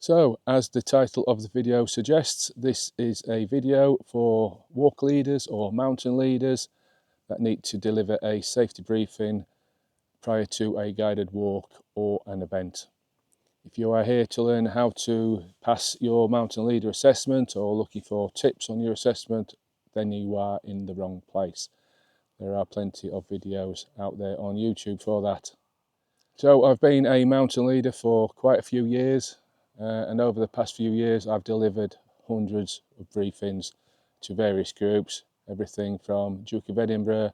So, as the title of the video suggests, this is a video for walk leaders or mountain leaders that need to deliver a safety briefing prior to a guided walk or an event. If you are here to learn how to pass your mountain leader assessment or looking for tips on your assessment, then you are in the wrong place. There are plenty of videos out there on YouTube for that. So I've been a mountain leader for quite a few years. And over the past few years I've delivered hundreds of briefings to various groups, everything from Duke of Edinburgh,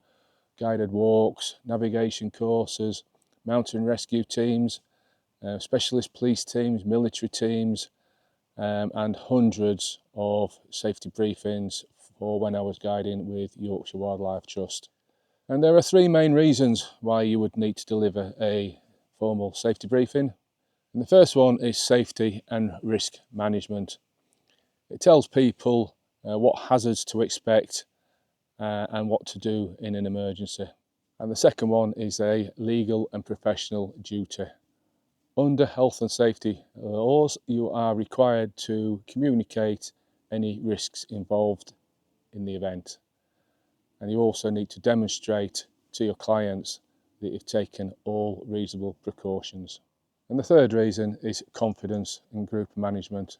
guided walks, navigation courses, mountain rescue teams, specialist police teams, military teams, and hundreds of safety briefings for when I was guiding with Yorkshire Wildlife Trust. And there are three main reasons why you would need to deliver a formal safety briefing. And the first one is safety and risk management. It tells people what hazards to expect and what to do in an emergency. And the second one is a legal and professional duty. Under health and safety laws, you are required to communicate any risks involved in the event. And you also need to demonstrate to your clients that you've taken all reasonable precautions. And the third reason is confidence in group management.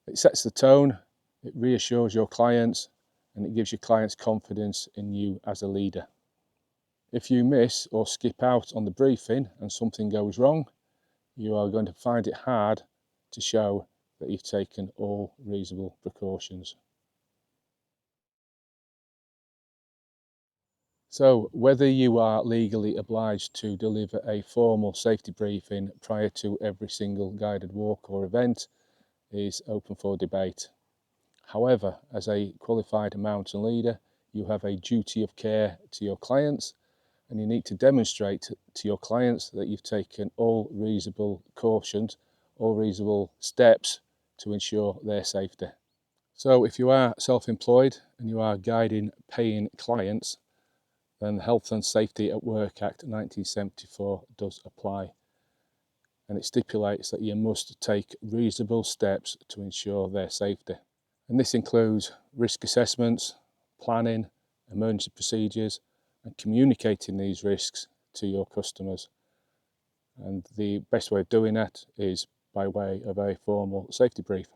It sets the tone, it reassures your clients, and it gives your clients confidence in you as a leader. If you miss or skip out on the briefing and something goes wrong, you are going to find it hard to show that you've taken all reasonable precautions. So, whether you are legally obliged to deliver a formal safety briefing prior to every single guided walk or event is open for debate. However, as a qualified mountain leader, you have a duty of care to your clients, and you need to demonstrate to your clients that you've taken all reasonable cautions, all reasonable steps to ensure their safety. So if you are self-employed and you are guiding paying clients, then the Health and Safety at Work Act 1974 does apply, and it stipulates that you must take reasonable steps to ensure their safety. And this includes risk assessments, planning, emergency procedures, and communicating these risks to your customers. And the best way of doing that is by way of a formal safety brief.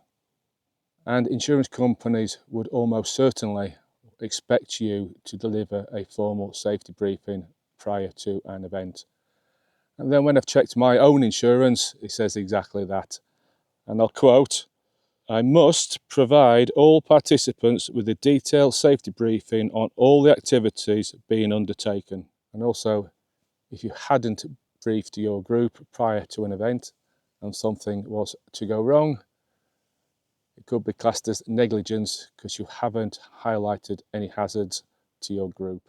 And insurance companies would almost certainly expect you to deliver a formal safety briefing prior to an event. And then when I've checked my own insurance, it says exactly that. And I'll quote, "I must provide all participants with a detailed safety briefing on all the activities being undertaken." And also, if you hadn't briefed your group prior to an event and something was to go wrong, it could be classed as negligence because you haven't highlighted any hazards to your group.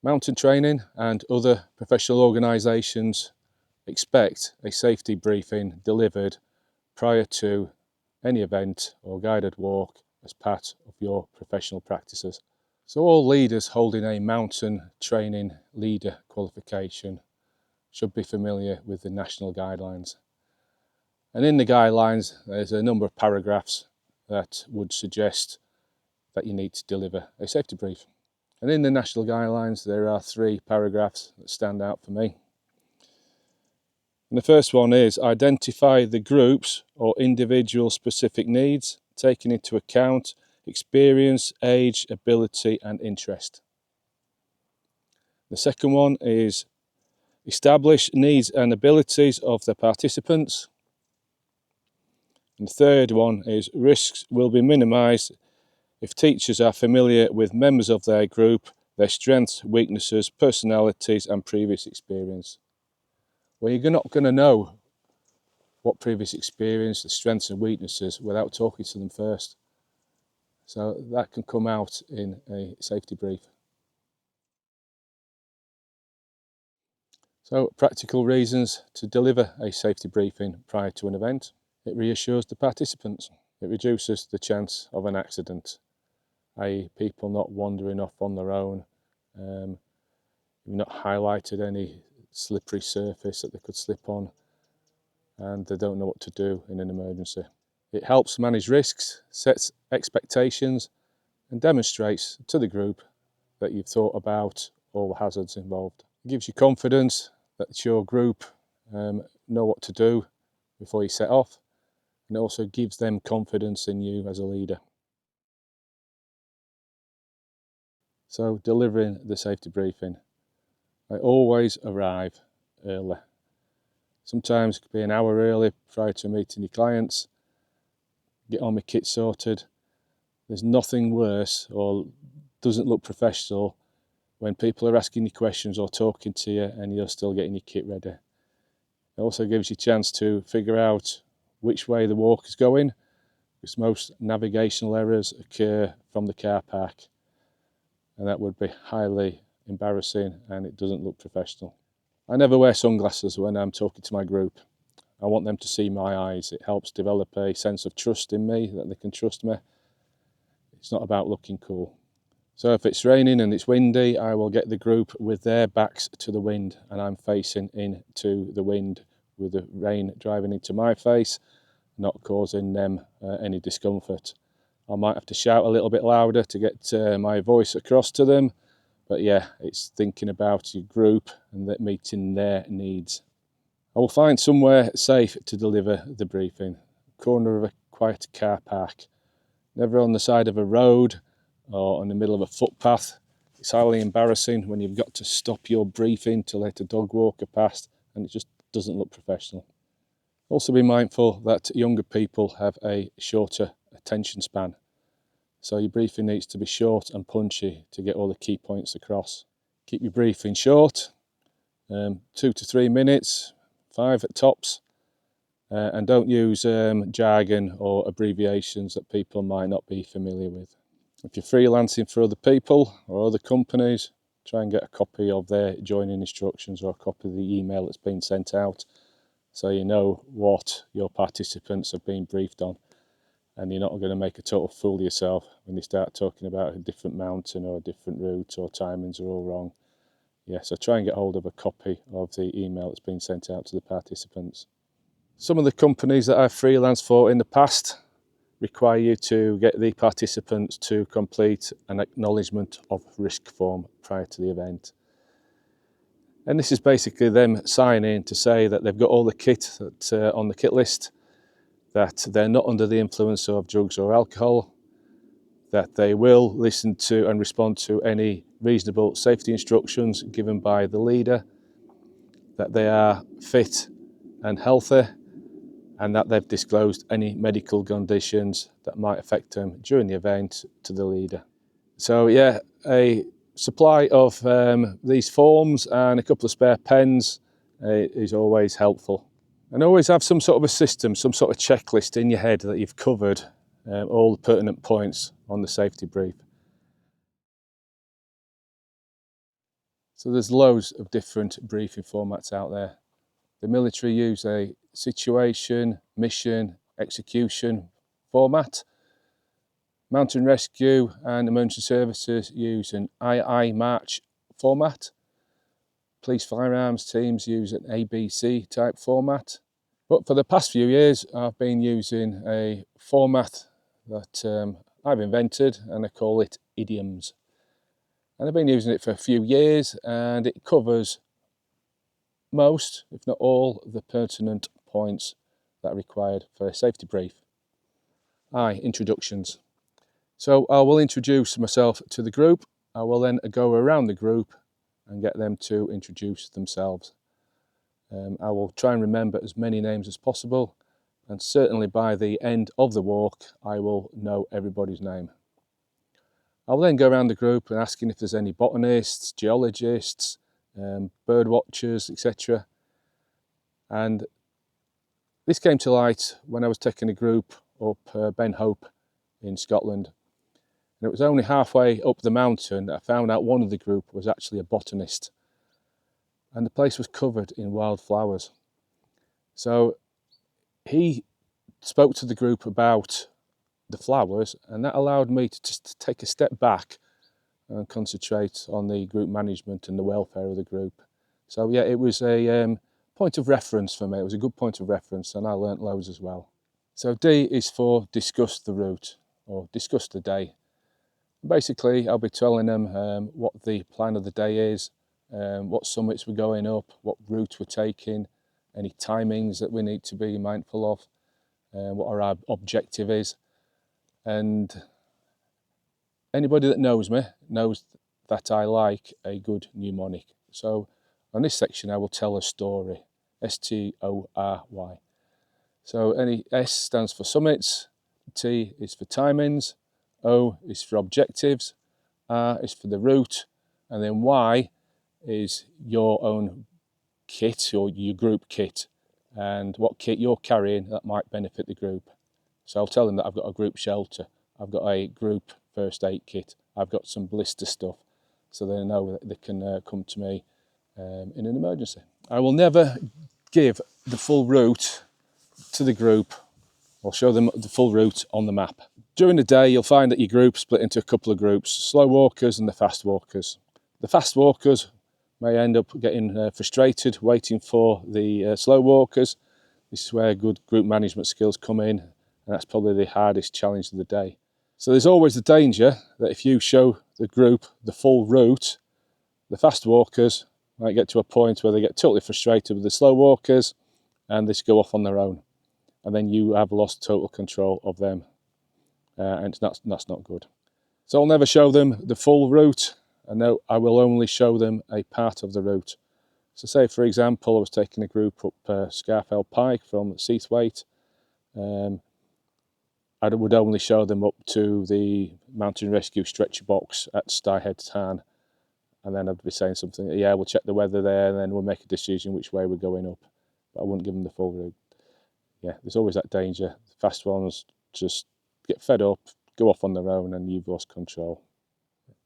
Mountain training and other professional organisations expect a safety briefing delivered prior to any event or guided walk as part of your professional practices. So all leaders holding a mountain training leader qualification should be familiar with the national guidelines. And in the guidelines, there's a number of paragraphs that would suggest that you need to deliver a safety brief. And in the national guidelines, there are three paragraphs that stand out for me. And the first one is identify the groups or individual specific needs, taking into account experience, age, ability, and interest. The second one is establish needs and abilities of the participants. And the third one is risks will be minimised if teachers are familiar with members of their group, their strengths, weaknesses, personalities, and previous experience. Well, you're not going to know what previous experience, the strengths and weaknesses, without talking to them first. So that can come out in a safety brief. So practical reasons to deliver a safety briefing prior to an event. It reassures the participants. It reduces the chance of an accident, i.e. people not wandering off on their own. You've not highlighted any slippery surface that they could slip on, and they don't know what to do in an emergency. It helps manage risks, sets expectations, and demonstrates to the group that you've thought about all the hazards involved. It gives you confidence that your group know what to do before you set off, and it also gives them confidence in you as a leader. So, delivering the safety briefing. I always arrive early. Sometimes it could be an hour early prior to meeting your clients, get all my kit sorted. There's nothing worse or doesn't look professional when people are asking you questions or talking to you and you're still getting your kit ready. It also gives you a chance to figure out which way the walk is going, because most navigational errors occur from the car park, and that would be highly embarrassing and it doesn't look professional. I never wear sunglasses when I'm talking to my group. I want them to see my eyes. It helps develop a sense of trust in me, that they can trust me. It's not about looking cool. So if it's raining and it's windy, I will get the group with their backs to the wind and I'm facing into the wind with the rain driving into my face, not causing them any discomfort. I might have to shout a little bit louder to get my voice across to them, but yeah, it's thinking about your group and that meeting their needs. I will find somewhere safe to deliver the briefing. Corner of a quiet car park. Never on the side of a road or in the middle of a footpath. It's highly embarrassing when you've got to stop your briefing to let a dog walker past and it just doesn't look professional. Also be mindful that younger people have a shorter attention span. So your briefing needs to be short and punchy to get all the key points across. Keep your briefing short, 2 to 3 minutes, 5 at tops, and don't use jargon or abbreviations that people might not be familiar with. If you're freelancing for other people or other companies, try and get a copy of their joining instructions or a copy of the email that's been sent out, so you know what your participants have been briefed on, and you're not going to make a total fool of yourself when you start talking about a different mountain or a different route or timings are all wrong. Yeah, so try and get hold of a copy of the email that's been sent out to the participants. Some of the companies that I've freelanced for in the past require you to get the participants to complete an acknowledgement of risk form prior to the event. And this is basically them signing to say that they've got all the kit that, on the kit list, that they're not under the influence of drugs or alcohol, that they will listen to and respond to any reasonable safety instructions given by the leader, that they are fit and healthy, and that they've disclosed any medical conditions that might affect them during the event to the leader. So yeah, a supply of these forms and a couple of spare pens is always helpful. And always have some sort of a system, some sort of checklist in your head that you've covered all the pertinent points on the safety brief. So there's loads of different briefing formats out there. The military use a situation, mission, execution format. Mountain rescue and emergency services use an II march format. Police firearms teams use an ABC type format. But for the past few years, I've been using a format that I've invented, and I call it idioms. And I've been using it for a few years, and it covers most, if not all, of the pertinent points that are required for a safety brief. Introductions. So I will introduce myself to the group. I will then go around the group and get them to introduce themselves. I will try and remember as many names as possible, and certainly by the end of the walk I will know everybody's name. I will then go around the group and asking if there's any botanists, geologists, bird watchers, etc. And this came to light when I was taking a group up Ben Hope in Scotland. And it was only halfway up the mountain that I found out one of the group was actually a botanist. And the place was covered in wildflowers. So he spoke to the group about the flowers, and that allowed me to just take a step back and concentrate on the group management and the welfare of the group. So yeah, it was a point of reference for me. It was a good point of reference, and I learnt loads as well. So D is for discuss the route, or discuss the day. Basically, I'll be telling them what the plan of the day is, what summits we're going up, what route we're taking, any timings that we need to be mindful of, what our objective is. And anybody that knows me knows that I like a good mnemonic. So on this section, I will tell a story, S-T-O-R-Y. So any S stands for summits, T is for timings, O is for objectives, R is for the route, and then Y is your own kit, or your group kit, and what kit you're carrying that might benefit the group. So I'll tell them that I've got a group shelter, I've got a group first aid kit, I've got some blister stuff, so they know that they can come to me in an emergency. I will never give the full route to the group. I'll show them the full route on the map. During the day, you'll find that your group split into a couple of groups, slow walkers and the fast walkers. The fast walkers may end up getting frustrated waiting for the slow walkers. This is where good group management skills come in, and that's probably the hardest challenge of the day. So there's always the danger that if you show the group the full route, the fast walkers might get to a point where they get totally frustrated with the slow walkers and they just go off on their own. And then you have lost total control of them, and that's not good. So I'll never show them the full route, and I will only show them a part of the route. So say, for example, I was taking a group up Scarfell Pike from Seathwaite. I would only show them up to the Mountain Rescue stretcher box at Styhead Tarn, and then I'd be saying something, yeah, we'll check the weather there, and then we'll make a decision which way we're going up. But I wouldn't give them the full route. Yeah, there's always that danger. The fast ones just get fed up, go off on their own, and you've lost control.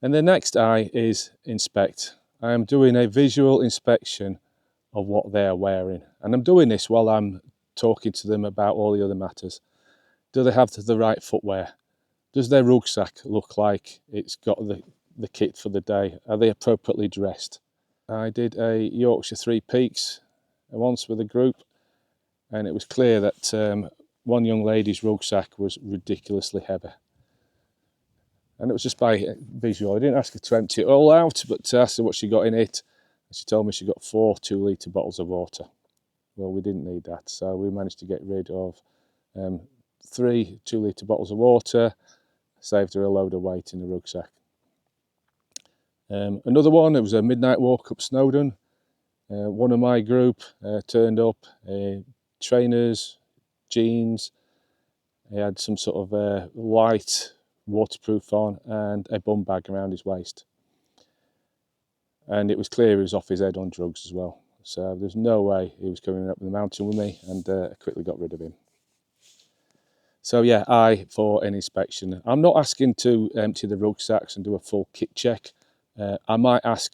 And the next I is inspect. I am doing a visual inspection of what they're wearing. And I'm doing this while I'm talking to them about all the other matters. Do they have the right footwear? Does their rucksack look like it's got the kit for the day? Are they appropriately dressed? I did a Yorkshire Three Peaks once with a group, and it was clear that one young lady's rucksack was ridiculously heavy. And it was just by visual. I didn't ask her to empty it all out, but asked her what she got in it. And she told me she got 4 2-litre bottles of water. Well, we didn't need that, so we managed to get rid of 3 2-litre bottles of water, saved her a load of weight in the rucksack. Another one, it was a midnight walk up Snowdon. One of my group turned up, trainers, jeans. He had some sort of light waterproof on and a bum bag around his waist. And it was clear he was off his head on drugs as well. So there's no way he was coming up the mountain with me, and I quickly got rid of him. So yeah, I for an inspection. I'm not asking to empty the rucksacks and do a full kit check. I might ask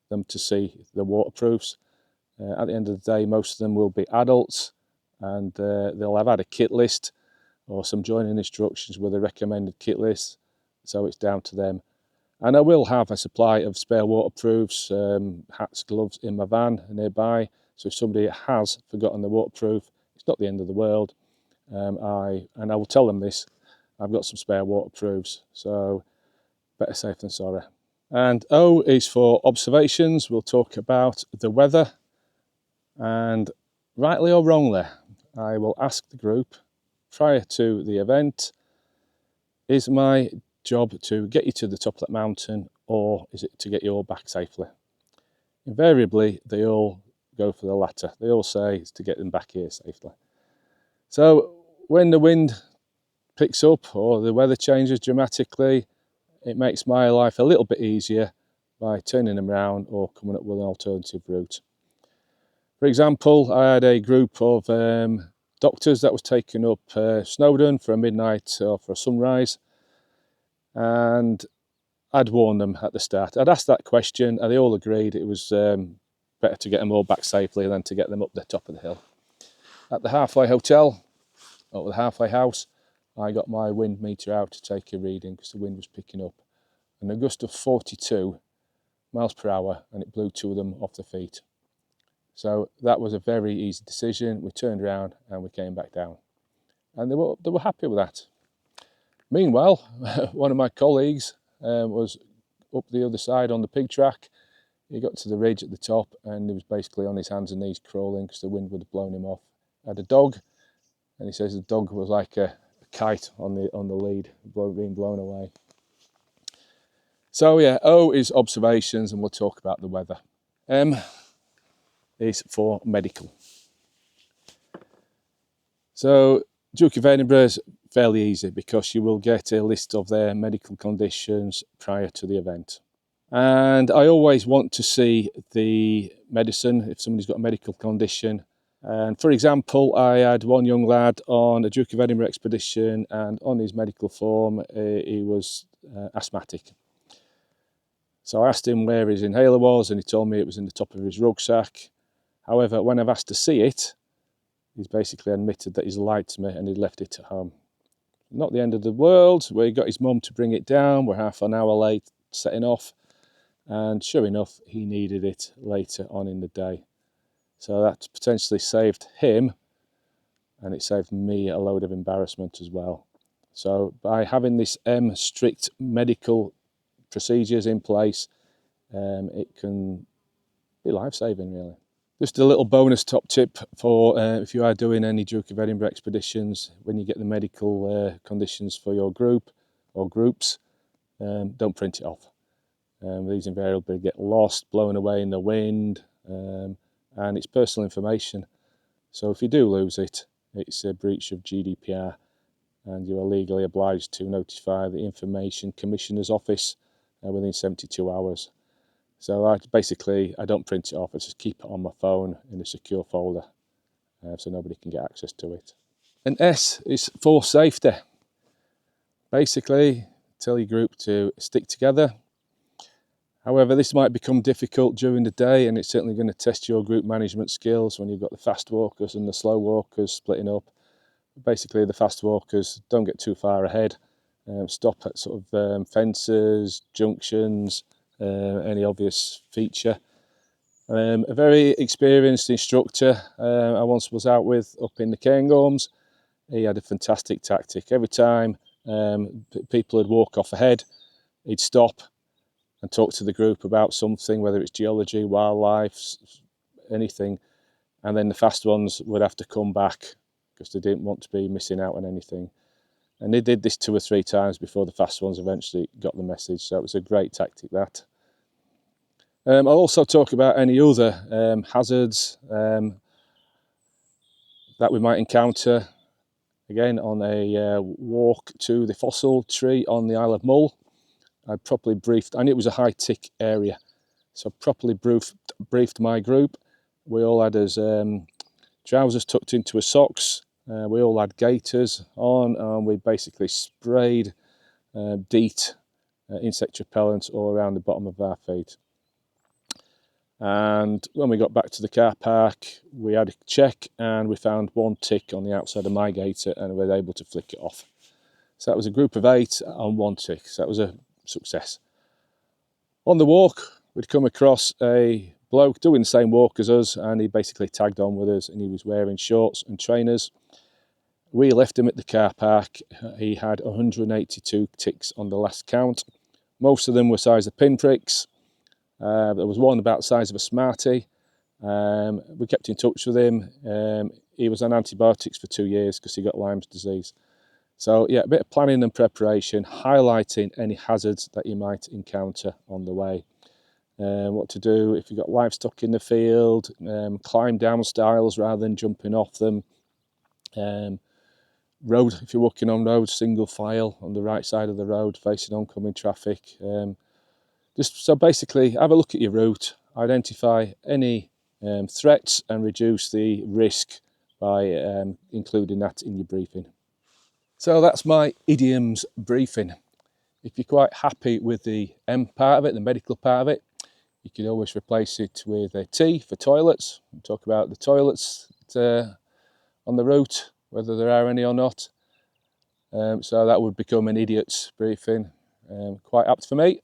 them to see the waterproofs. At the end of the day, most of them will be adults, and they'll have had a kit list or some joining instructions with a recommended kit list, so it's down to them. And I will have a supply of spare waterproofs, hats, gloves in my van nearby, so if somebody has forgotten the waterproof, it's not the end of the world. I will tell them this, I've got some spare waterproofs, so better safe than sorry. And O is for observations. We'll talk about the weather, and rightly or wrongly, I will ask the group prior to the event, is my job to get you to the top of that mountain, or is it to get you all back safely? Invariably, they all go for the latter. They all say it's to get them back here safely. So when the wind picks up or the weather changes dramatically, it makes my life a little bit easier by turning them around or coming up with an alternative route. For example, I had a group of doctors that was taking up Snowdon for a midnight or for a sunrise, and I'd warned them at the start. I'd asked that question and they all agreed it was better to get them all back safely than to get them up the top of the hill. At the halfway hotel, or the halfway house, I got my wind meter out to take a reading because the wind was picking up. An gust of 42 miles per hour, and it blew 2 of them off their feet. So that was a very easy decision. We turned around and we came back down. And they were happy with that. Meanwhile, one of my colleagues was up the other side on the pig track. He got to the ridge at the top and he was basically on his hands and knees crawling because the wind would have blown him off. Had a dog, and he says the dog was like a kite on the lead, being blown away. So yeah, O is observations, and we'll talk about the weather. M is for medical. So Duke of Edinburgh is fairly easy because you will get a list of their medical conditions prior to the event. And I always want to see the medicine if somebody's got a medical condition. And for example, I had one young lad on a Duke of Edinburgh expedition, and on his medical form, he was asthmatic. So I asked him where his inhaler was, and he told me it was in the top of his rucksack. However, when I've asked to see it, he's basically admitted that he's lied to me and he left it at home. Not the end of the world. We got his mum to bring it down. We're half an hour late setting off. And sure enough, he needed it later on in the day. So that potentially saved him, and it saved me a load of embarrassment as well. So by having this strict medical procedures in place, it can be life-saving, really. Just a little bonus top tip for if you are doing any Duke of Edinburgh expeditions, when you get the medical conditions for your group or groups, don't print it off. These invariably get lost, blown away in the wind, and it's personal information. So if you do lose it, it's a breach of GDPR, and you are legally obliged to notify the Information Commissioner's Office within 72 hours. So I don't print it off, I just keep it on my phone in a secure folder so nobody can get access to it. And S is for safety. Basically, tell your group to stick together. However, this might become difficult during the day, and it's certainly going to test your group management skills when you've got the fast walkers and the slow walkers splitting up. Basically, the fast walkers don't get too far ahead. Stop at sort of fences, junctions, any obvious feature. A very experienced instructor I once was out with up in the Cairngorms. He had a fantastic tactic. Every time people would walk off ahead, he'd stop and talk to the group about something, whether it's geology, wildlife, anything, and then the fast ones would have to come back because they didn't want to be missing out on anything. And they did this 2 or 3 times before the fast ones eventually got the message, so it was a great tactic, that. I'll also talk about any other hazards that we might encounter, again on a walk to the fossil tree on the Isle of Mull. I properly briefed, and it was a high tick area, so properly briefed my group. We all had his trousers tucked into his socks. We all had gaiters on, and we basically sprayed DEET insect repellent all around the bottom of our feet. And when we got back to the car park, we had a check and we found 1 tick on the outside of my gaiter, and we were able to flick it off. So that was a group of 8 on 1 tick, so that was a success. On the walk, we'd come across a bloke doing the same walk as us, and he basically tagged on with us, and he was wearing shorts and trainers. We left him at the car park. He had 182 ticks on the last count. Most of them were size of pinpricks. There was one about the size of a Smartie. We kept in touch with him. He was on antibiotics for 2 years because he got Lyme's disease. So yeah, a bit of planning and preparation, highlighting any hazards that you might encounter on the way. What to do if you've got livestock in the field, climb down stiles rather than jumping off them. Road, if you're walking on road, single file on the right side of the road facing oncoming traffic. So basically have a look at your route, identify any threats and reduce the risk by including that in your briefing. So that's my idioms briefing. If you're quite happy with the M part of it, the medical part of it, you can always replace it with a T for toilets. We'll talk about the toilets on the route, whether there are any or not. So that would become an idiot's briefing, quite apt for me.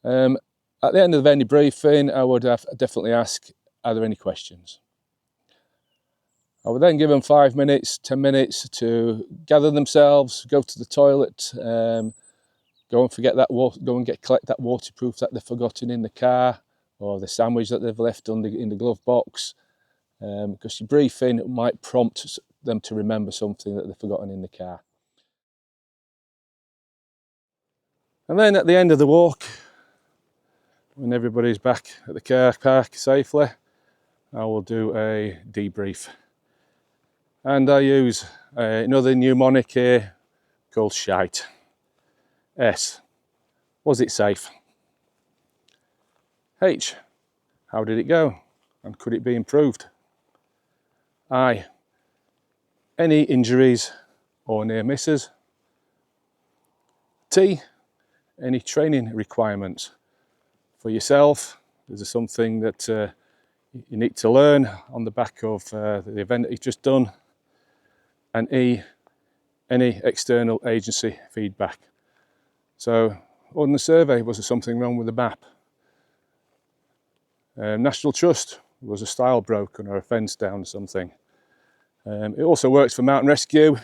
At the end of any briefing, I would definitely ask, are there any questions? I would then give them 5 minutes, 10 minutes to gather themselves, go to the toilet, go and collect that waterproof that they've forgotten in the car, or the sandwich that they've left in the glove box, because your briefing might prompt them to remember something that they've forgotten in the car. And then at the end of the walk, when everybody's back at the car park safely, I will do a debrief. And I use another mnemonic here called SHITE. S, was it safe? H, how did it go? And could it be improved? I, any injuries or near misses? T, any training requirements for yourself? Is there something that you need to learn on the back of the event that you've just done? And E, any external agency feedback. So on the survey, was there something wrong with the map? National Trust, was a stile broken or a fence down or something? It also works for mountain rescue.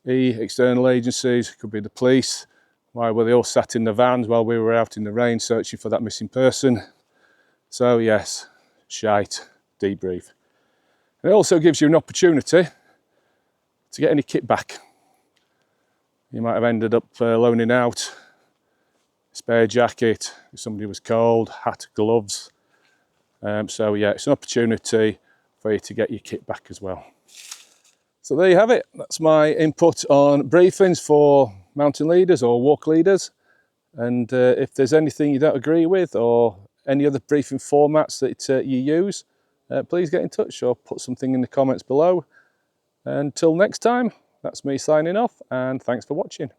E, external agencies, could be the police. Why were they all sat in the vans while we were out in the rain searching for that missing person? So yes, shite, debrief. It also gives you an opportunity to get any kit back. You might have ended up loaning out spare jacket if somebody was cold, hat, gloves. So yeah, it's an opportunity for you to get your kit back as well. So there you have it. That's my input on briefings for mountain leaders or walk leaders. And if there's anything you don't agree with or any other briefing formats that you use, please get in touch or put something in the comments below. Until next time, that's me signing off, and thanks for watching.